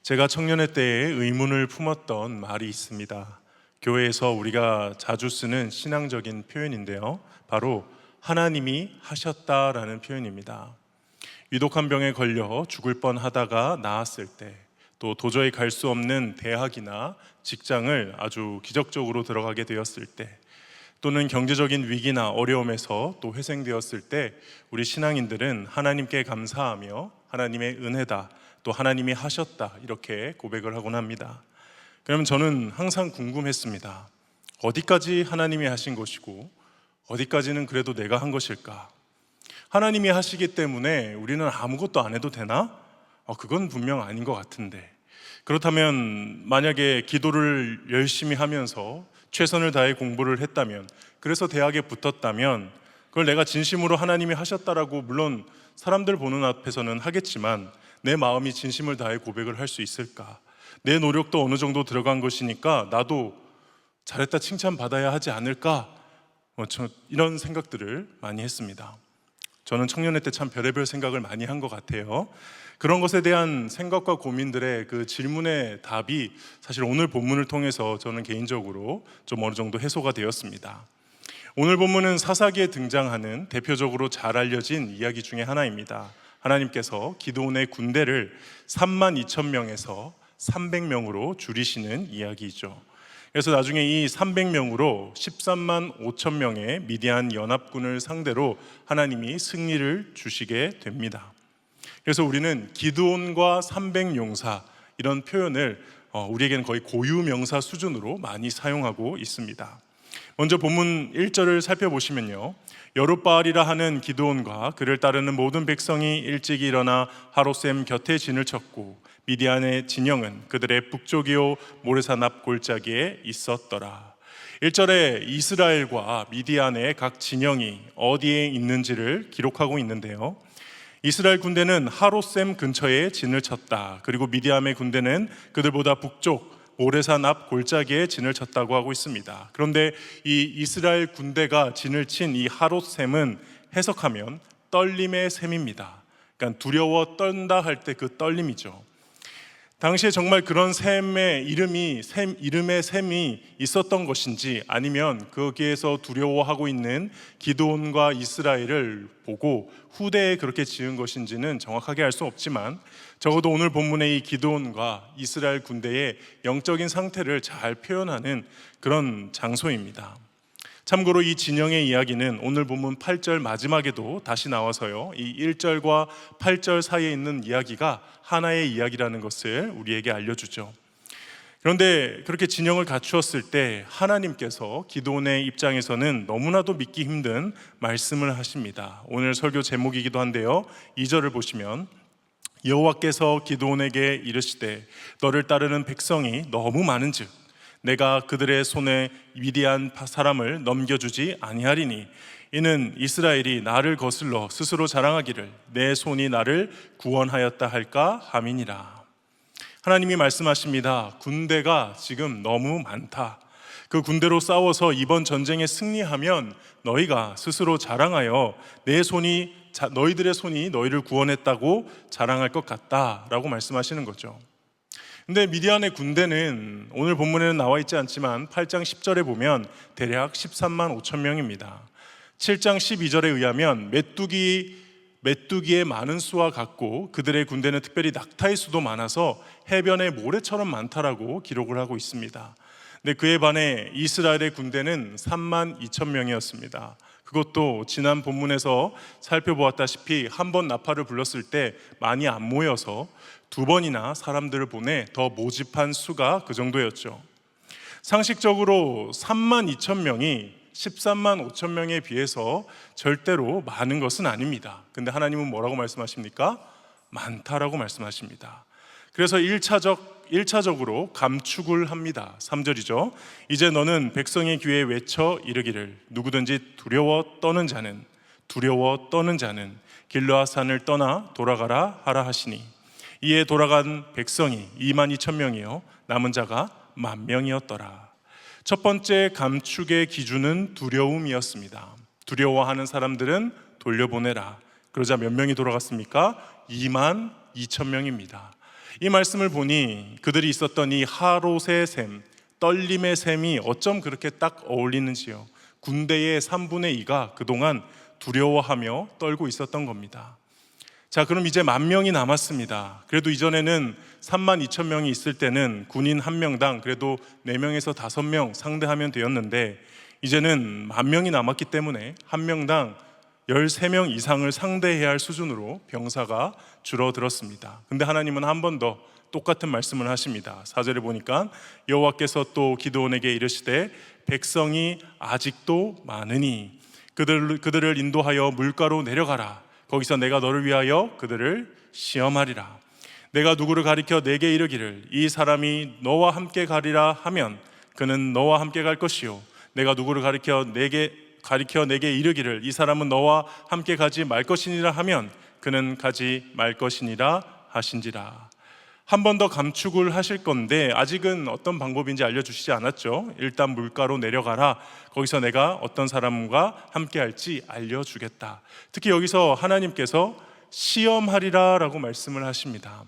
제가 청년회 때에 의문을 품었던 말이 있습니다. 교회에서 우리가 자주 쓰는 신앙적인 표현인데요. 바로 하나님이 하셨다라는 표현입니다. 위독한 병에 걸려 죽을 뻔하다가 나았을 때, 또 도저히 갈 수 없는 대학이나 직장을 아주 기적적으로 들어가게 되었을 때, 또는 경제적인 위기나 어려움에서 또 회생되었을 때 우리 신앙인들은 하나님께 감사하며 하나님의 은혜다, 또 하나님이 하셨다, 이렇게 고백을 하곤 합니다. 그러면 저는 항상 궁금했습니다. 어디까지 하나님이 하신 것이고 어디까지는 그래도 내가 한 것일까? 하나님이 하시기 때문에 우리는 아무것도 안 해도 되나? 그건 분명 아닌 것 같은데, 그렇다면 만약에 기도를 열심히 하면서 최선을 다해 공부를 했다면, 그래서 대학에 붙었다면, 그걸 내가 진심으로 하나님이 하셨다라고 물론 사람들 보는 앞에서는 하겠지만 내 마음이 진심을 다해 고백을 할 수 있을까? 내 노력도 어느 정도 들어간 것이니까 나도 잘했다 칭찬받아야 하지 않을까? 이런 생각들을 많이 했습니다. 저는 청년회 때 참 별의별 생각을 많이 한 것 같아요. 그런 것에 대한 생각과 고민들의 그 질문의 답이 사실 오늘 본문을 통해서 저는 개인적으로 좀 어느 정도 해소가 되었습니다. 오늘 본문은 사사기에 등장하는 대표적으로 잘 알려진 이야기 중에 하나입니다. 하나님께서 기드온의 군대를 32,000명에서 300명으로 줄이시는 이야기이죠. 그래서 나중에 이 300명으로 135,000명의 미디안 연합군을 상대로 하나님이 승리를 주시게 됩니다. 그래서 우리는 기드온과 300용사, 이런 표현을 우리에게는 거의 고유명사 수준으로 많이 사용하고 있습니다. 먼저 본문 1절을 살펴보시면요, 여룻바알이라 하는 기드온과 그를 따르는 모든 백성이 일찍 일어나 하롯셈 곁에 진을 쳤고 미디안의 진영은 그들의 북쪽이요 모레산 앞 골짜기에 있었더라. 1절에 이스라엘과 미디안의 각 진영이 어디에 있는지를 기록하고 있는데요, 이스라엘 군대는 하롯셈 근처에 진을 쳤다. 그리고 미디안의 군대는 그들보다 북쪽 모레산 앞 골짜기에 진을 쳤다고 하고 있습니다. 그런데 이 이스라엘 군대가 진을 친 이 하롯셈은 해석하면 떨림의 셈입니다. 그러니까 두려워 떤다 할 때 그 떨림이죠. 당시에 정말 그런 이름의 셈이 있었던 것인지, 아니면 거기에서 두려워하고 있는 기드온과 이스라엘을 보고 후대에 그렇게 지은 것인지는 정확하게 알 수 없지만, 적어도 오늘 본문의 이 기드온과 이스라엘 군대의 영적인 상태를 잘 표현하는 그런 장소입니다. 참고로 이 진영의 이야기는 오늘 본문 8절 마지막에도 다시 나와서요, 이 1절과 8절 사이에 있는 이야기가 하나의 이야기라는 것을 우리에게 알려주죠. 그런데 그렇게 진영을 갖추었을 때 하나님께서 기드온의 입장에서는 너무나도 믿기 힘든 말씀을 하십니다. 오늘 설교 제목이기도 한데요, 2절을 보시면 여호와께서 기드온에게 이르시되 너를 따르는 백성이 너무 많은즉 내가 그들의 손에 미디안 사람을 넘겨주지 아니하리니 이는 이스라엘이 나를 거슬러 스스로 자랑하기를 내 손이 나를 구원하였다 할까 함이니라. 하나님이 말씀하십니다. 군대가 지금 너무 많다. 그 군대로 싸워서 이번 전쟁에 승리하면 너희가 스스로 자랑하여 너희들의 손이 너희를 구원했다고 자랑할 것 같다라고 말씀하시는 거죠. 근데 미디안의 군대는 오늘 본문에는 나와 있지 않지만 8장 10절에 보면 대략 13만 5천 명입니다. 7장 12절에 의하면 메뚜기의 많은 수와 같고 그들의 군대는 특별히 낙타의 수도 많아서 해변의 모래처럼 많다라고 기록을 하고 있습니다. 근데 그에 반해 이스라엘의 군대는 3만 2천 명이었습니다. 그것도 지난 본문에서 살펴보았다시피 한 번 나팔을 불렀을 때 많이 안 모여서 2번이나 사람들을 보내 더 모집한 수가 그 정도였죠. 상식적으로 3만 2천 명이 13만 5천 명에 비해서 절대로 많은 것은 아닙니다. 근데 하나님은 뭐라고 말씀하십니까? 많다라고 말씀하십니다. 그래서 1차적으로 감축을 합니다. 3절이죠. 이제 너는 백성의 귀에 외쳐 이르기를 누구든지 두려워 떠는 자는 길르앗산을 떠나 돌아가라 하라 하시니 이에 돌아간 백성이 2만 2천 명이요 남은 자가 1만 명이었더라. 첫 번째 감축의 기준은 두려움이었습니다. 두려워하는 사람들은 돌려보내라. 그러자 몇 명이 돌아갔습니까? 2만 2천 명입니다. 이 말씀을 보니 그들이 있었던 이 하롯의 셈, 떨림의 셈이 어쩜 그렇게 딱 어울리는지요. 군대의 3분의 2가 그동안 두려워하며 떨고 있었던 겁니다. 자, 그럼 이제 10,000명이 남았습니다. 그래도 이전에는 32,000명이 있을 때는 군인 한 명당 그래도 4명에서 5명 상대하면 되었는데, 이제는 10,000명이 남았기 때문에 한 명당 13명 이상을 상대해야 할 수준으로 병사가 줄어들었습니다. 근데 하나님은 한 번 더 똑같은 말씀을 하십니다. 4절에 보니까 여호와께서 또 기드온에게 이르시되 백성이 아직도 많으니 그들을 인도하여 물가로 내려가라. 거기서 내가 너를 위하여 그들을 시험하리라. 내가 누구를 가리켜 내게 이르기를 이 사람이 너와 함께 가리라 하면 그는 너와 함께 갈 것이요, 내가 누구를 가리켜 내게 이르기를 이 사람은 너와 함께 가지 말 것이니라 하면 그는 가지 말 것이니라 하신지라. 한 번 더 감축을 하실 건데 아직은 어떤 방법인지 알려주시지 않았죠. 일단 물가로 내려가라. 거기서 내가 어떤 사람과 함께 할지 알려주겠다. 특히 여기서 하나님께서 시험하리라 라고 말씀을 하십니다.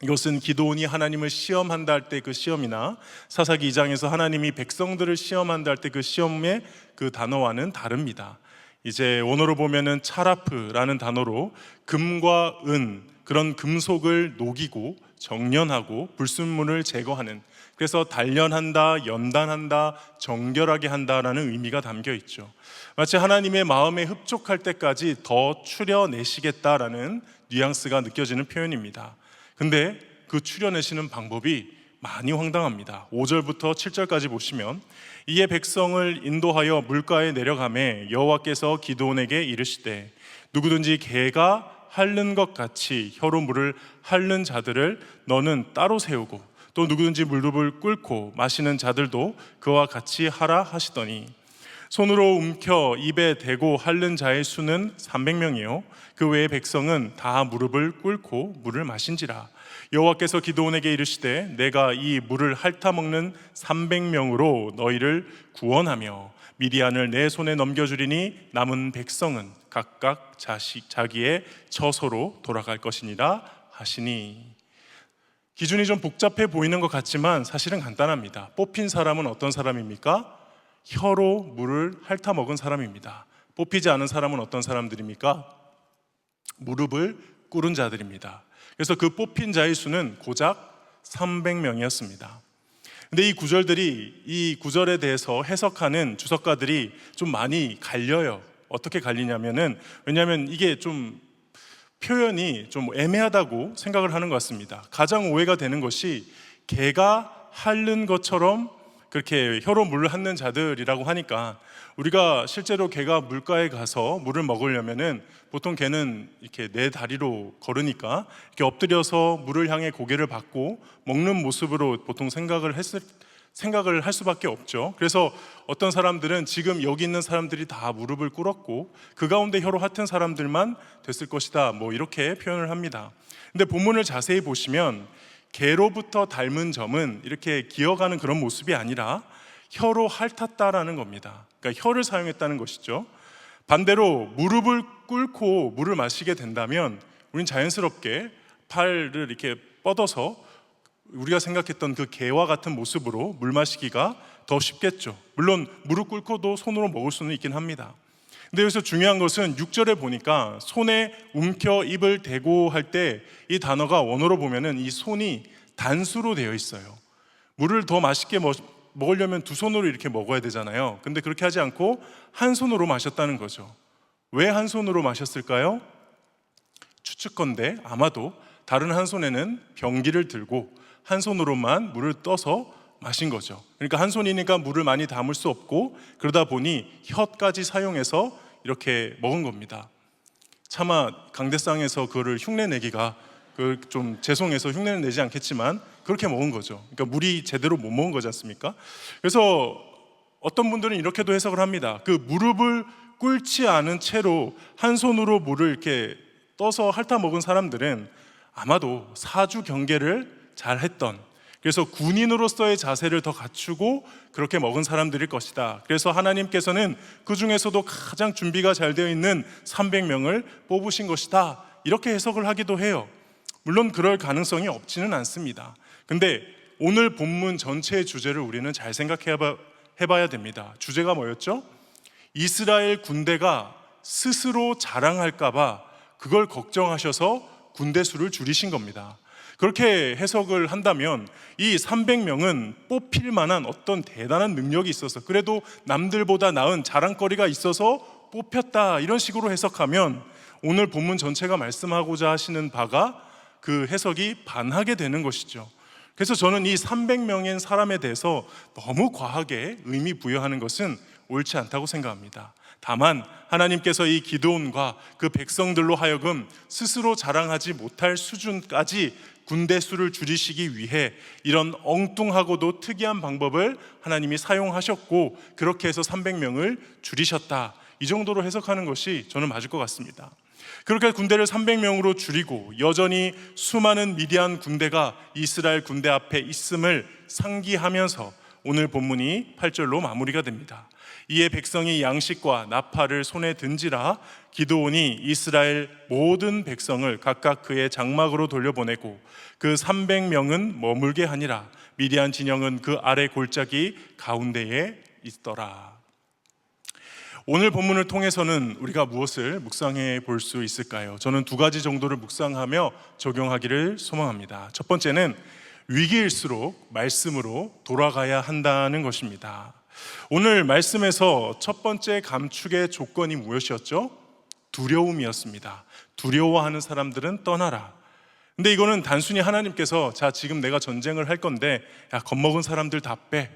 이것은 기드온이 하나님을 시험한다 할 때 그 시험이나 사사기 2장에서 하나님이 백성들을 시험한다 할 때 그 시험의 그 단어와는 다릅니다. 이제 원어로 보면은 차라프라는 단어로 금과 은, 그런 금속을 녹이고 정련하고 불순물을 제거하는, 그래서 단련한다, 연단한다, 정결하게 한다라는 의미가 담겨 있죠. 마치 하나님의 마음에 흡족할 때까지 더 추려내시겠다라는 뉘앙스가 느껴지는 표현입니다. 근데 그 추려내시는 방법이 많이 황당합니다. 5절부터 7절까지 보시면 이에 백성을 인도하여 물가에 내려가매 여호와께서 기드온에게 이르시되 누구든지 개가 핥는 것 같이 혀로 물을 핥는 자들을 너는 따로 세우고 또 누구든지 무릎을 꿇고 마시는 자들도 그와 같이 하라 하시더니 손으로 움켜 입에 대고 핥는 자의 수는 300명이요 그 외의 백성은 다 무릎을 꿇고 물을 마신지라. 여호와께서 기드온에게 이르시되 내가 이 물을 핥아 먹는 300명으로 너희를 구원하며 미디안을 내 손에 넘겨주리니 남은 백성은 각각 자기의 처소로 돌아갈 것이니라 하시니. 기준이 좀 복잡해 보이는 것 같지만 사실은 간단합니다. 뽑힌 사람은 어떤 사람입니까? 혀로 물을 핥아 먹은 사람입니다. 뽑히지 않은 사람은 어떤 사람들입니까? 무릎을 꿇은 자들입니다. 그래서 그 뽑힌 자의 수는 고작 300명이었습니다. 근데 이 구절들이, 이 구절에 대해서 해석하는 주석가들이 좀 많이 갈려요. 어떻게 갈리냐면은, 왜냐하면 이게 좀 표현이 좀 애매하다고 생각을 하는 것 같습니다. 가장 오해가 되는 것이 개가 핥는 것처럼 그렇게 혀로 물을 핥는 자들이라고 하니까, 우리가 실제로 개가 물가에 가서 물을 먹으려면은 보통 개는 이렇게 네 다리로 걸으니까 이렇게 엎드려서 물을 향해 고개를 받고 먹는 모습으로 보통 생각을 할 수밖에 없죠. 그래서 어떤 사람들은 지금 여기 있는 사람들이 다 무릎을 꿇었고 그 가운데 혀로 핥은 사람들만 됐을 것이다, 뭐 이렇게 표현을 합니다. 근데 본문을 자세히 보시면 개로부터 닮은 점은 이렇게 기어가는 그런 모습이 아니라 혀로 핥았다라는 겁니다. 그러니까 혀를 사용했다는 것이죠. 반대로 무릎을 꿇고 물을 마시게 된다면 우린 자연스럽게 팔을 이렇게 뻗어서 우리가 생각했던 그 개와 같은 모습으로 물 마시기가 더 쉽겠죠. 물론 무릎 꿇고도 손으로 먹을 수는 있긴 합니다. 근데 여기서 중요한 것은 6절에 보니까 손에 움켜 입을 대고 할 때 이 단어가 원어로 보면은 이 손이 단수로 되어 있어요. 물을 더 맛있게 먹으려면 두 손으로 이렇게 먹어야 되잖아요. 근데 그렇게 하지 않고 한 손으로 마셨다는 거죠. 왜 한 손으로 마셨을까요? 추측컨대 아마도 다른 한 손에는 병기를 들고 한 손으로만 물을 떠서 마신 거죠. 그러니까 한 손이니까 물을 많이 담을 수 없고, 그러다 보니 혀까지 사용해서 이렇게 먹은 겁니다. 차마 강대상에서 그거를 흉내내기가 좀 죄송해서 흉내는 내지 않겠지만 그렇게 먹은 거죠. 그러니까 물이 제대로 못 먹은 거지 않습니까? 그래서 어떤 분들은 이렇게도 해석을 합니다. 그 무릎을 꿇지 않은 채로 한 손으로 물을 이렇게 떠서 핥아 먹은 사람들은 아마도 사주 경계를 잘 했던, 그래서 군인으로서의 자세를 더 갖추고 그렇게 먹은 사람들일 것이다. 그래서 하나님께서는 그 중에서도 가장 준비가 잘 되어 있는 300명을 뽑으신 것이다, 이렇게 해석을 하기도 해요. 물론 그럴 가능성이 없지는 않습니다. 근데 오늘 본문 전체의 주제를 우리는 잘 생각해봐야 됩니다. 주제가 뭐였죠? 이스라엘 군대가 스스로 자랑할까봐 그걸 걱정하셔서 군대 수를 줄이신 겁니다. 그렇게 해석을 한다면 이 300명은 뽑힐 만한 어떤 대단한 능력이 있어서, 그래도 남들보다 나은 자랑거리가 있어서 뽑혔다, 이런 식으로 해석하면 오늘 본문 전체가 말씀하고자 하시는 바가 그 해석이 반하게 되는 것이죠. 그래서 저는 이 300명인 사람에 대해서 너무 과하게 의미 부여하는 것은 옳지 않다고 생각합니다. 다만 하나님께서 이 기드온과 그 백성들로 하여금 스스로 자랑하지 못할 수준까지 군대 수를 줄이시기 위해 이런 엉뚱하고도 특이한 방법을 하나님이 사용하셨고, 그렇게 해서 300명을 줄이셨다, 이 정도로 해석하는 것이 저는 맞을 것 같습니다. 그렇게 군대를 300명으로 줄이고 여전히 수많은 미디안 군대가 이스라엘 군대 앞에 있음을 상기하면서 오늘 본문이 8절로 마무리가 됩니다. 이에 백성이 양식과 나팔을 손에 든지라 기드온이 이스라엘 모든 백성을 각각 그의 장막으로 돌려보내고 그 300명은 머물게 하니라. 미디안 진영은 그 아래 골짜기 가운데에 있더라. 오늘 본문을 통해서는 우리가 무엇을 묵상해 볼 수 있을까요? 저는 두 가지 정도를 묵상하며 적용하기를 소망합니다. 첫 번째는 위기일수록 말씀으로 돌아가야 한다는 것입니다. 오늘 말씀에서 첫 번째 감축의 조건이 무엇이었죠? 두려움이었습니다. 두려워하는 사람들은 떠나라. 근데 이거는 단순히 하나님께서 자, 지금 내가 전쟁을 할 건데 야, 겁먹은 사람들 다 빼,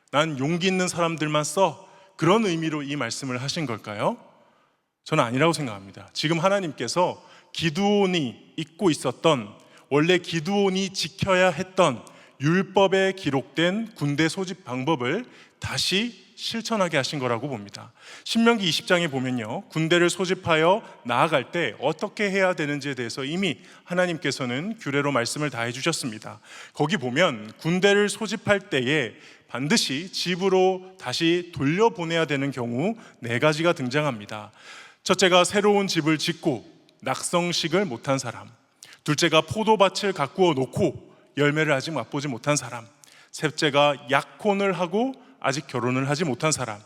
난 용기 있는 사람들만 써, 그런 의미로 이 말씀을 하신 걸까요? 저는 아니라고 생각합니다. 지금 하나님께서 기드온이 잊고 있었던, 원래 기드온이 지켜야 했던 율법에 기록된 군대 소집 방법을 다시 실천하게 하신 거라고 봅니다. 신명기 20장에 보면요, 군대를 소집하여 나아갈 때 어떻게 해야 되는지에 대해서 이미 하나님께서는 규례로 말씀을 다 해주셨습니다. 거기 보면 군대를 소집할 때에 반드시 집으로 다시 돌려보내야 되는 경우 4가지가 등장합니다. 첫째가 새로운 집을 짓고 낙성식을 못한 사람, 둘째가 포도밭을 가꾸어 놓고 열매를 아직 맛보지 못한 사람, 셋째가 약혼을 하고 아직 결혼을 하지 못한 사람,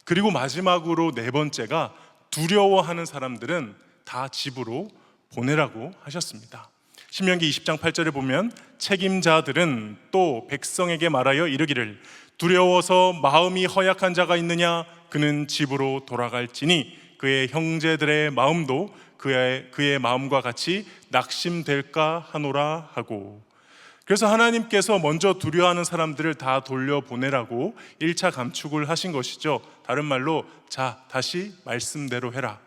그리고 마지막으로 4번째가 두려워하는 사람들은 다 집으로 보내라고 하셨습니다. 신명기 20장 8절에 보면 책임자들은 또 백성에게 말하여 이르기를 두려워서 마음이 허약한 자가 있느냐, 그는 집으로 돌아갈지니 그의 형제들의 마음도 그의 마음과 같이 낙심될까 하노라 하고. 그래서 하나님께서 먼저 두려워하는 사람들을 다 돌려보내라고 1차 감축을 하신 것이죠. 다른 말로 자, 다시 말씀대로 해라.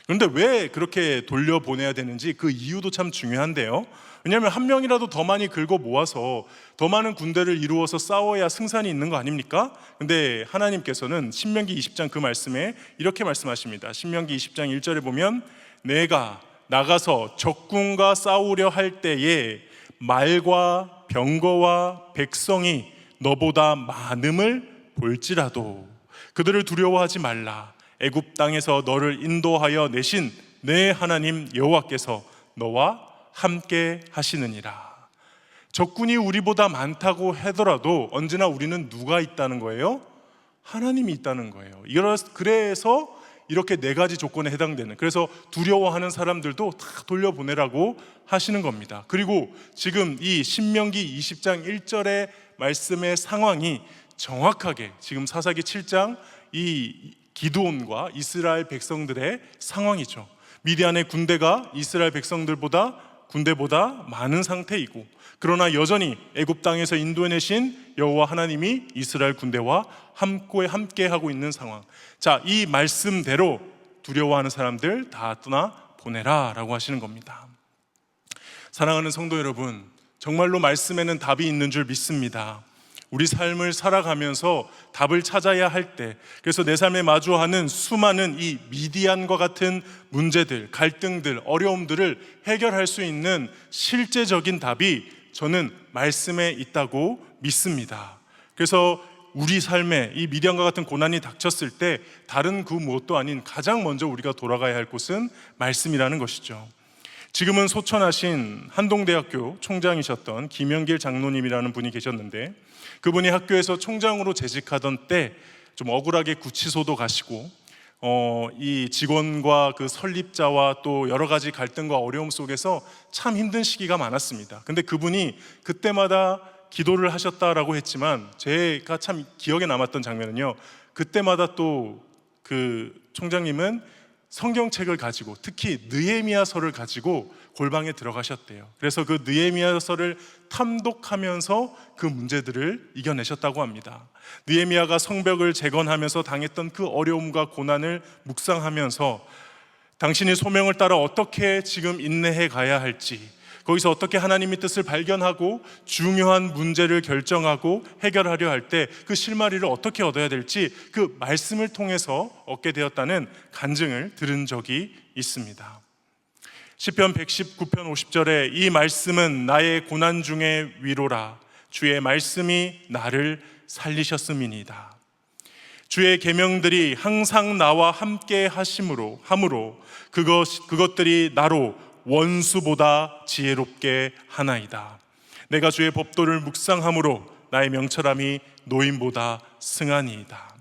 그런데 왜 그렇게 돌려보내야 되는지 그 이유도 참 중요한데요. 왜냐하면 한 명이라도 더 많이 긁어 모아서 더 많은 군대를 이루어서 싸워야 승산이 있는 거 아닙니까? 근데 하나님께서는 신명기 20장 그 말씀에 이렇게 말씀하십니다. 신명기 20장 1절에 보면 내가 나가서 적군과 싸우려 할 때에 말과 병거와 백성이 너보다 많음을 볼지라도 그들을 두려워하지 말라. 애굽 땅에서 너를 인도하여 내신 내 하나님 여호와께서 너와 함께 하시느니라. 적군이 우리보다 많다고 하더라도 언제나 우리는 누가 있다는 거예요? 하나님이 있다는 거예요. 그래서 이렇게 4가지 조건에 해당되는, 그래서 두려워하는 사람들도 다 돌려보내라고 하시는 겁니다. 그리고 지금 이 신명기 20장 1절의 말씀의 상황이 정확하게 지금 사사기 7장 이 기드온과 이스라엘 백성들의 상황이죠. 미디안의 군대가 이스라엘 군대보다 많은 상태이고, 그러나 여전히 애굽 땅에서 인도해내신 여호와 하나님이 이스라엘 군대와 함께 하고 있는 상황. 자, 이 말씀대로 두려워하는 사람들 다 떠나 보내라 라고 하시는 겁니다. 사랑하는 성도 여러분, 정말로 말씀에는 답이 있는 줄 믿습니다. 우리 삶을 살아가면서 답을 찾아야 할 때, 그래서 내 삶에 마주하는 수많은 이 미디안과 같은 문제들, 갈등들, 어려움들을 해결할 수 있는 실제적인 답이 저는 말씀에 있다고 믿습니다. 그래서 우리 삶에 이 미디안과 같은 고난이 닥쳤을 때 다른 그 무엇도 아닌 가장 먼저 우리가 돌아가야 할 곳은 말씀이라는 것이죠. 지금은 소천하신 한동대학교 총장이셨던 김영길 장로님이라는 분이 계셨는데, 그분이 학교에서 총장으로 재직하던 때 좀 억울하게 구치소도 가시고 이 직원과 그 설립자와 또 여러 가지 갈등과 어려움 속에서 참 힘든 시기가 많았습니다. 근데 그분이 그때마다 기도를 하셨다라고 했지만, 제가 참 기억에 남았던 장면은요, 그때마다 또 그 총장님은 성경책을 가지고, 특히 느헤미야서를 가지고 골방에 들어가셨대요. 그래서 그 느헤미야서를 탐독하면서 그 문제들을 이겨내셨다고 합니다. 느헤미야가 성벽을 재건하면서 당했던 그 어려움과 고난을 묵상하면서 당신이 소명을 따라 어떻게 지금 인내해 가야 할지, 거기서 어떻게 하나님의 뜻을 발견하고 중요한 문제를 결정하고 해결하려 할 때 그 실마리를 어떻게 얻어야 될지 그 말씀을 통해서 얻게 되었다는 간증을 들은 적이 있습니다. 시편 119편 50절에 이 말씀은 나의 고난 중에 위로라, 주의 말씀이 나를 살리셨음이니이다. 주의 계명들이 항상 나와 함께 함으로 그것들이 나로 원수보다 지혜롭게 하나이다. 내가 주의 법도를 묵상함으로 나의 명철함이 노인보다 승하니이다.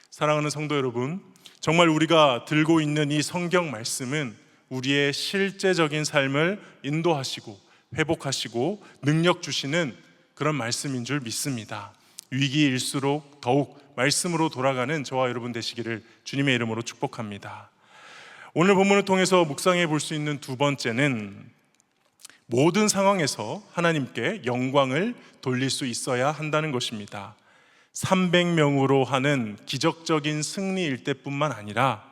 사랑하는 성도 여러분, 정말 우리가 들고 있는 이 성경 말씀은 우리의 실제적인 삶을 인도하시고 회복하시고 능력 주시는 그런 말씀인 줄 믿습니다. 위기일수록 더욱 말씀으로 돌아가는 저와 여러분 되시기를 주님의 이름으로 축복합니다. 오늘 본문을 통해서 묵상해 볼 수 있는 두 번째는, 모든 상황에서 하나님께 영광을 돌릴 수 있어야 한다는 것입니다. 300명으로 하는 기적적인 승리일 때뿐만 아니라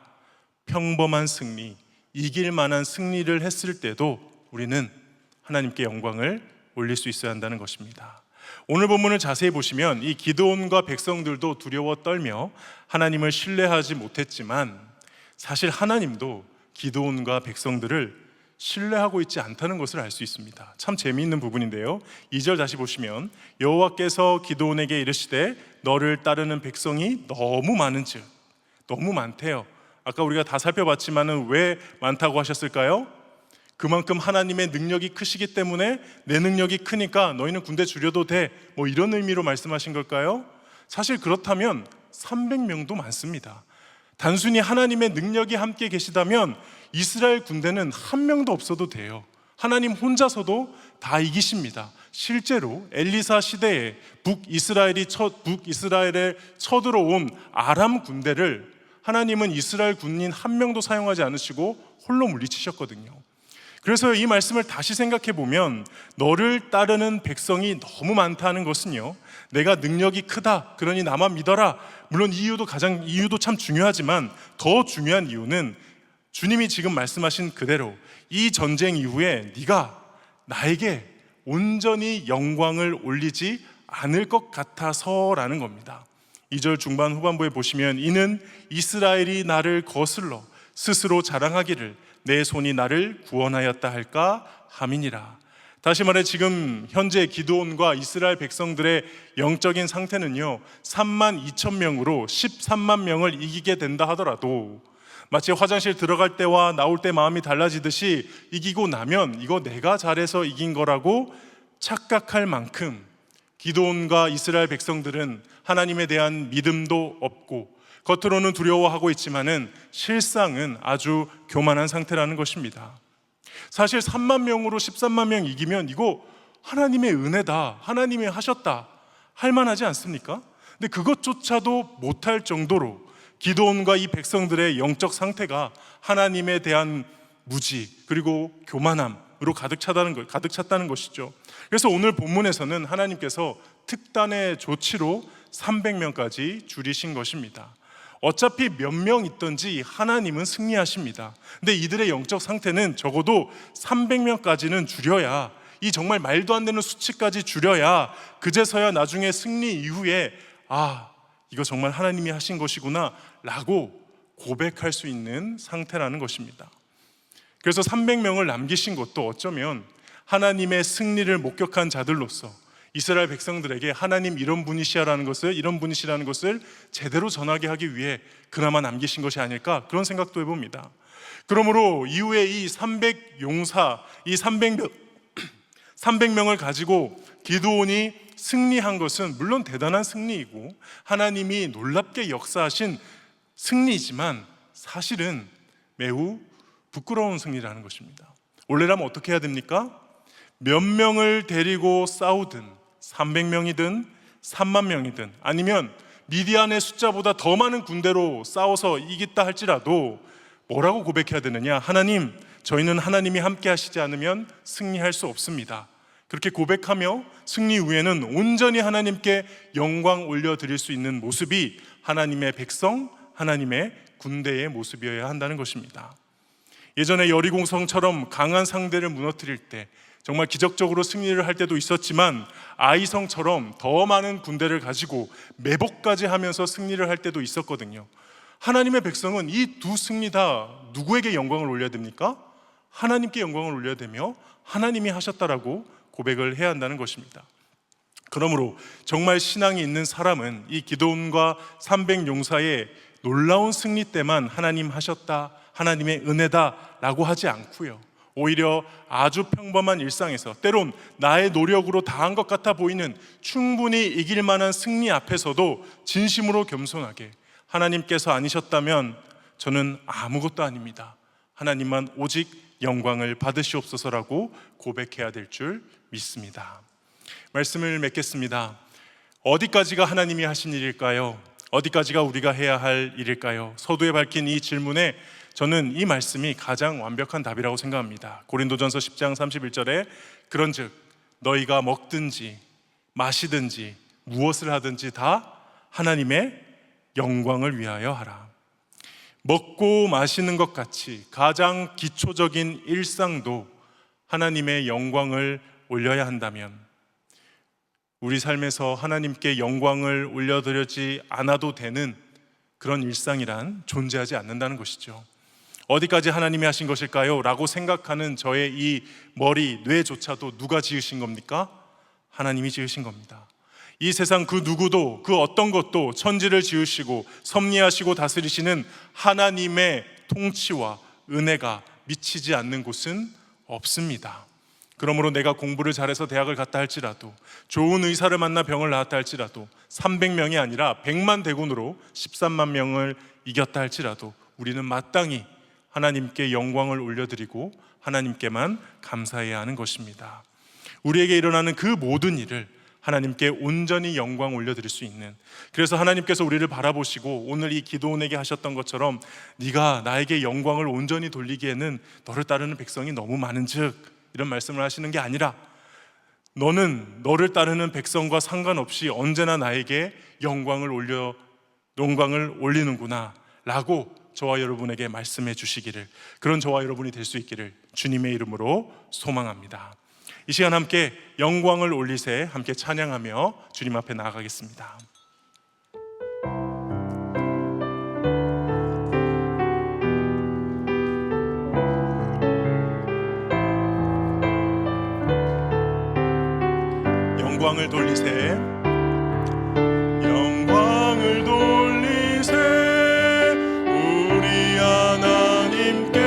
평범한 승리, 이길 만한 승리를 했을 때도 우리는 하나님께 영광을 올릴 수 있어야 한다는 것입니다. 오늘 본문을 자세히 보시면 이 기드온과 백성들도 두려워 떨며 하나님을 신뢰하지 못했지만, 사실 하나님도 기드온과 백성들을 신뢰하고 있지 않다는 것을 알 수 있습니다. 참 재미있는 부분인데요, 2절 다시 보시면 여호와께서 기드온에게 이르시되 너를 따르는 백성이 너무 많은즉, 너무 많대요. 아까 우리가 다 살펴봤지만은 왜 많다고 하셨을까요? 그만큼 하나님의 능력이 크시기 때문에 내 능력이 크니까 너희는 군대 줄여도 돼, 뭐 이런 의미로 말씀하신 걸까요? 사실 그렇다면 300명도 많습니다. 단순히 하나님의 능력이 함께 계시다면 이스라엘 군대는 한 명도 없어도 돼요. 하나님 혼자서도 다 이기십니다. 실제로 엘리사 시대에 북이스라엘에 쳐들어온 아람 군대를 하나님은 이스라엘 군인 한 명도 사용하지 않으시고 홀로 물리치셨거든요. 그래서 이 말씀을 다시 생각해 보면, 너를 따르는 백성이 너무 많다는 것은요, 내가 능력이 크다, 그러니 나만 믿어라, 물론 이유도 참 중요하지만 더 중요한 이유는 주님이 지금 말씀하신 그대로 이 전쟁 이후에 네가 나에게 온전히 영광을 올리지 않을 것 같아서라는 겁니다. 2절 중반 후반부에 보시면 이는 이스라엘이 나를 거슬러 스스로 자랑하기를 내 손이 나를 구원하였다 할까 함이니라. 다시 말해 지금 현재 기드온과 이스라엘 백성들의 영적인 상태는요, 3만 2천 명으로 13만 명을 이기게 된다 하더라도 마치 화장실 들어갈 때와 나올 때 마음이 달라지듯이 이기고 나면 이거 내가 잘해서 이긴 거라고 착각할 만큼 기드온과 이스라엘 백성들은 하나님에 대한 믿음도 없고 겉으로는 두려워하고 있지만은 실상은 아주 교만한 상태라는 것입니다. 사실 3만 명으로 13만 명 이기면 이거 하나님의 은혜다, 하나님이 하셨다 할 만하지 않습니까? 근데 그것조차도 못할 정도로 기드온과 이 백성들의 영적 상태가 하나님에 대한 무지 그리고 교만함으로 가득 찼다는 것이죠. 그래서 오늘 본문에서는 하나님께서 특단의 조치로 300명까지 줄이신 것입니다. 어차피 몇 명 있든지 하나님은 승리하십니다. 근데 이들의 영적 상태는 적어도 300명까지는 줄여야, 이 정말 말도 안 되는 수치까지 줄여야 그제서야 나중에 승리 이후에 이거 정말 하나님이 하신 것이구나 라고 고백할 수 있는 상태라는 것입니다. 그래서 300명을 남기신 것도 어쩌면 하나님의 승리를 목격한 자들로서 이스라엘 백성들에게 하나님 이런 분이시라는 것을 제대로 전하게 하기 위해 그나마 남기신 것이 아닐까, 그런 생각도 해봅니다. 그러므로 이후에 이 300용사, 이 300명을 가지고 기드온이 승리한 것은 물론 대단한 승리이고 하나님이 놀랍게 역사하신 승리이지만 사실은 매우 부끄러운 승리라는 것입니다. 원래라면 어떻게 해야 됩니까? 몇 명을 데리고 싸우든 300명이든 3만 명이든 아니면 미디안의 숫자보다 더 많은 군대로 싸워서 이겼다 할지라도 뭐라고 고백해야 되느냐? 하나님, 저희는 하나님이 함께 하시지 않으면 승리할 수 없습니다. 그렇게 고백하며 승리 후에는 온전히 하나님께 영광 올려드릴 수 있는 모습이 하나님의 백성, 하나님의 군대의 모습이어야 한다는 것입니다. 예전에 여리고성처럼 강한 상대를 무너뜨릴 때 정말 기적적으로 승리를 할 때도 있었지만 아이성처럼 더 많은 군대를 가지고 매복까지 하면서 승리를 할 때도 있었거든요. 하나님의 백성은 이 두 승리 다 누구에게 영광을 올려야 됩니까? 하나님께 영광을 올려야 되며 하나님이 하셨다라고 고백을 해야 한다는 것입니다. 그러므로 정말 신앙이 있는 사람은 이 기드온과 300용사의 놀라운 승리 때만 하나님 하셨다, 하나님의 은혜다라고 하지 않고요, 오히려 아주 평범한 일상에서 때론 나의 노력으로 다한 것 같아 보이는 충분히 이길 만한 승리 앞에서도 진심으로 겸손하게 하나님께서 아니셨다면 저는 아무것도 아닙니다, 하나님만 오직 영광을 받으시옵소서라고 고백해야 될 줄 믿습니다. 말씀을 맺겠습니다. 어디까지가 하나님이 하신 일일까요? 어디까지가 우리가 해야 할 일일까요? 서두에 밝힌 이 질문에 저는 이 말씀이 가장 완벽한 답이라고 생각합니다. 고린도전서 10장 31절에 그런즉 너희가 먹든지 마시든지 무엇을 하든지 다 하나님의 영광을 위하여 하라. 먹고 마시는 것 같이 가장 기초적인 일상도 하나님의 영광을 올려야 한다면 우리 삶에서 하나님께 영광을 올려드리지 않아도 되는 그런 일상이란 존재하지 않는다는 것이죠. 어디까지 하나님이 하신 것일까요? 라고 생각하는 저의 이 머리, 뇌조차도 누가 지으신 겁니까? 하나님이 지으신 겁니다. 이 세상 그 누구도 그 어떤 것도 천지를 지으시고 섭리하시고 다스리시는 하나님의 통치와 은혜가 미치지 않는 곳은 없습니다. 그러므로 내가 공부를 잘해서 대학을 갔다 할지라도 좋은 의사를 만나 병을 나았다 할지라도 300명이 아니라 100만 대군으로 13만 명을 이겼다 할지라도 우리는 마땅히 하나님께 영광을 올려드리고 하나님께만 감사해야 하는 것입니다. 우리에게 일어나는 그 모든 일을 하나님께 온전히 영광 올려드릴 수 있는, 그래서 하나님께서 우리를 바라보시고 오늘 이 기드온에게 하셨던 것처럼 네가 나에게 영광을 온전히 돌리기에는 너를 따르는 백성이 너무 많은즉 이런 말씀을 하시는 게 아니라 너는 너를 따르는 백성과 상관없이 언제나 나에게 영광을 올리는구나 라고 저와 여러분에게 말씀해 주시기를, 그런 저와 여러분이 될 수 있기를 주님의 이름으로 소망합니다. 이 시간 함께 영광을 올리세 함께 찬양하며 주님 앞에 나아가겠습니다. 영광을 돌리세, 영광을 돌리세, 우리 하나님께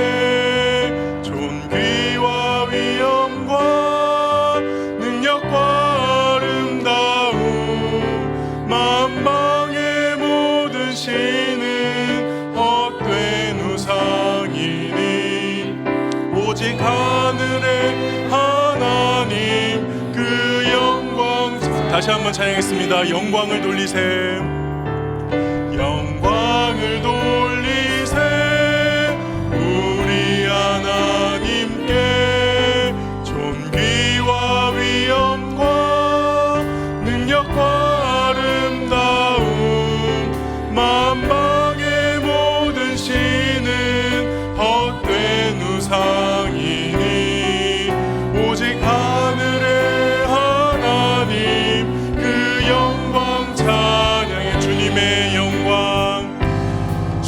존귀와 위엄과 능력과 아름다움, 만방의 모든 신은 헛된 우상이니 오직 하늘의 하나님 그 영광. 다시 한번 찬양했습니다. 영광을 돌리세, 영광을 돌리세, 우리 하나님께 존귀와 위엄과 능력과 아름다움, 만방의 모든 신은 헛된 우상이니 오직 하늘의 하나님 그 영광 찬양해. 주님의 영광,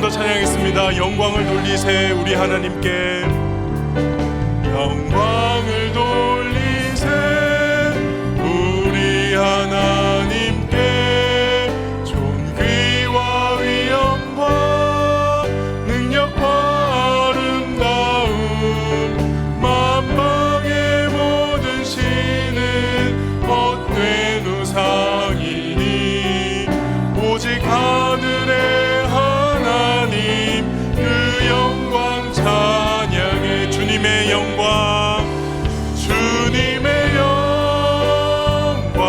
번 더 찬양하겠습니다. 영광을 돌리세 우리 하나님께. 영광을 돌리세 우리 하나님께. 존귀와 위엄과 능력과 아름다움 만방의 모든 신은 헛된 우상이니 오직 하늘의 하나님 그 영광 찬양해. 주님의 영광 주님의 영광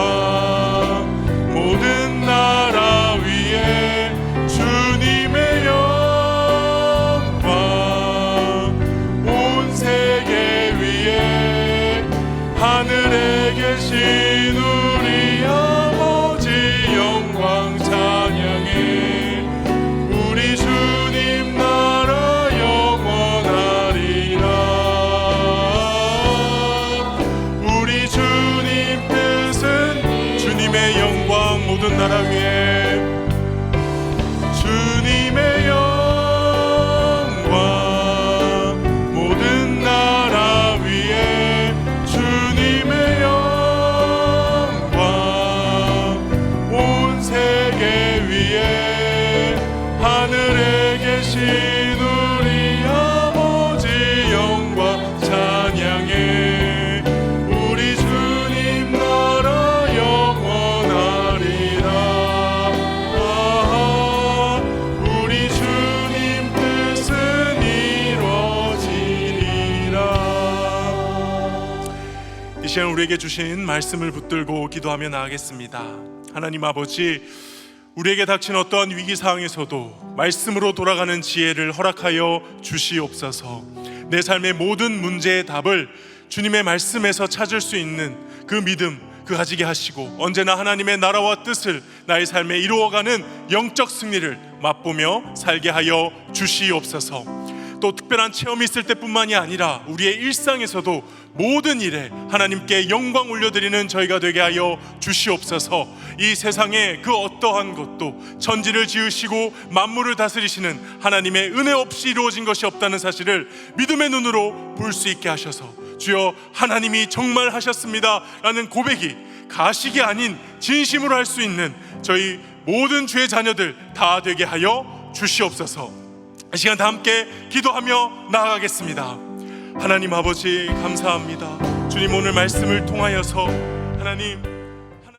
모든 나라 위에 주님의 영광 온 세계 위에 하늘에 계신 우리 아버지 영광 찬양해. 우리 주님 나라 영원하리라. 우리 주님 뜻은 주님의 영광 모든 나라 위에 주님의 영광 모든 나라 위에 주님의 영광 온 세계 위에 하늘에 계신 우리 아버지 영광 찬양해. 우리 주님 나라 영원하리라. 우리 주님 뜻은 이루어지리라. 이 시간 우리에게 주신 말씀을 붙들고 기도하며 나아가겠습니다. 하나님 아버지, 우리에게 닥친 어떠한 위기 상황에서도 말씀으로 돌아가는 지혜를 허락하여 주시옵소서. 내 삶의 모든 문제의 답을 주님의 말씀에서 찾을 수 있는 그 믿음 그 가지게 하시고 언제나 하나님의 나라와 뜻을 나의 삶에 이루어가는 영적 승리를 맛보며 살게 하여 주시옵소서. 또 특별한 체험이 있을 때뿐만이 아니라 우리의 일상에서도 모든 일에 하나님께 영광 올려드리는 저희가 되게 하여 주시옵소서. 이 세상에 그 어떠한 것도 천지를 지으시고 만물을 다스리시는 하나님의 은혜 없이 이루어진 것이 없다는 사실을 믿음의 눈으로 볼 수 있게 하셔서 주여 하나님이 정말 하셨습니다 라는 고백이 가식이 아닌 진심으로 할 수 있는 저희 모든 주의 자녀들 다 되게 하여 주시옵소서. 이 시간 다 함께 기도하며 나아가겠습니다. 하나님 아버지 감사합니다. 주님 오늘 말씀을 통하여서 하나님